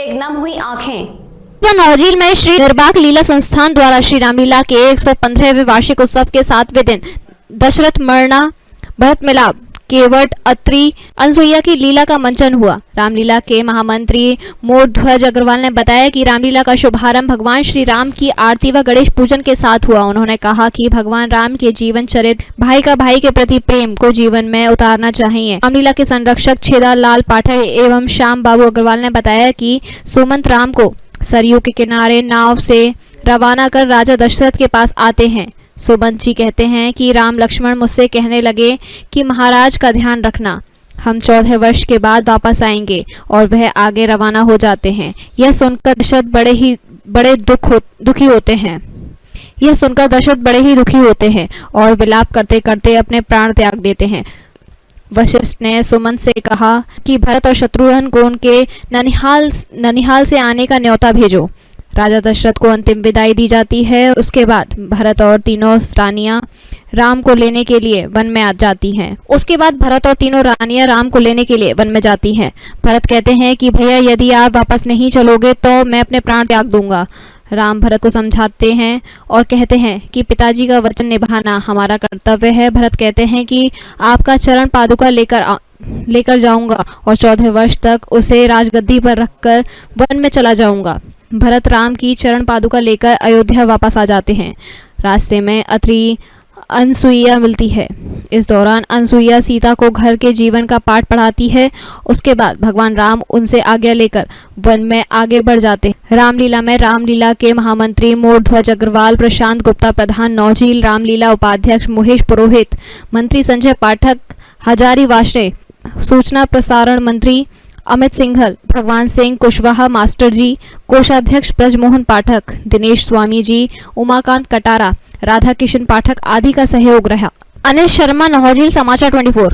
बेगनाम हुई आंखें। नौझील में श्री निर्बाक लीला संस्थान द्वारा श्री रामलीला के 115वें वार्षिक उत्सव के 7वें दिन दशरथ मरना भरत मिलाप केवट अत्रि अनसुईया की लीला का मंचन हुआ। रामलीला के महामंत्री मोरध्वज अग्रवाल ने बताया कि रामलीला का शुभारंभ भगवान श्री राम की आरती व गणेश पूजन के साथ हुआ। उन्होंने कहा कि भगवान राम के जीवन चरित्र भाई का भाई के प्रति प्रेम को जीवन में उतारना चाहिए। रामलीला के संरक्षक छेदा लाल पाठक एवं श्याम बाबू अग्रवाल ने बताया कि सुमंत राम को सरयू के किनारे नाव से रवाना कर राजा दशरथ के पास आते हैं। सुमंत जी कहते हैं कि राम लक्ष्मण मुझसे कहने लगे कि महाराज का ध्यान रखना, हम 14 वर्ष के बाद वापस आएंगे, और वह आगे रवाना हो जाते हैं। यह सुनकर दशरथ बड़े दुखी होते हैं और विलाप करते करते अपने प्राण त्याग देते हैं। वशिष्ठ ने सुमंत से कहा कि भरत और शत्रुघ्न को उनके ननिहाल से आने का न्योता भेजो। राजा दशरथ को अंतिम विदाई दी जाती है। उसके बाद भरत और तीनों रानियां राम को लेने के लिए वन में जाती हैं। भरत कहते हैं कि भैया यदि आप वापस नहीं चलोगे तो मैं अपने प्राण त्याग दूंगा। राम भरत को समझाते हैं और कहते हैं कि पिताजी का वचन निभाना हमारा कर्तव्य है। भरत कहते हैं कि आपका चरण पादुका लेकर जाऊंगा और 14 वर्ष तक उसे राजगद्दी पर रखकर वन में चला जाऊंगा। भरत राम की चरण पादुका लेकर अयोध्या वापस आ जाते हैं। रास्ते में अत्रि अनसुईया मिलती है। इस दौरान अनसुईया सीता को घर के जीवन का पाठ पढ़ाती है। उसके बाद भगवान राम उनसे आज्ञा लेकर वन में आगे बढ़ जाते हैं। रामलीला में रामलीला के महामंत्री मोरध्वज अग्रवाल, प्रशांत गुप्ता प्रधान नौझील, रामलीला उपाध्यक्ष मोहेश पुरोहित, मंत्री संजय पाठक, हजारी वाशरे, सूचना प्रसारण मंत्री अमित सिंघल, भगवान सिंह कुशवाहा मास्टर जी, कोषाध्यक्ष ब्रजमोहन पाठक, दिनेश स्वामी जी, उमाकांत कटारा, राधा किशन पाठक आदि का सहयोग रहा। अनिल शर्मा, नौझील समाचार 24।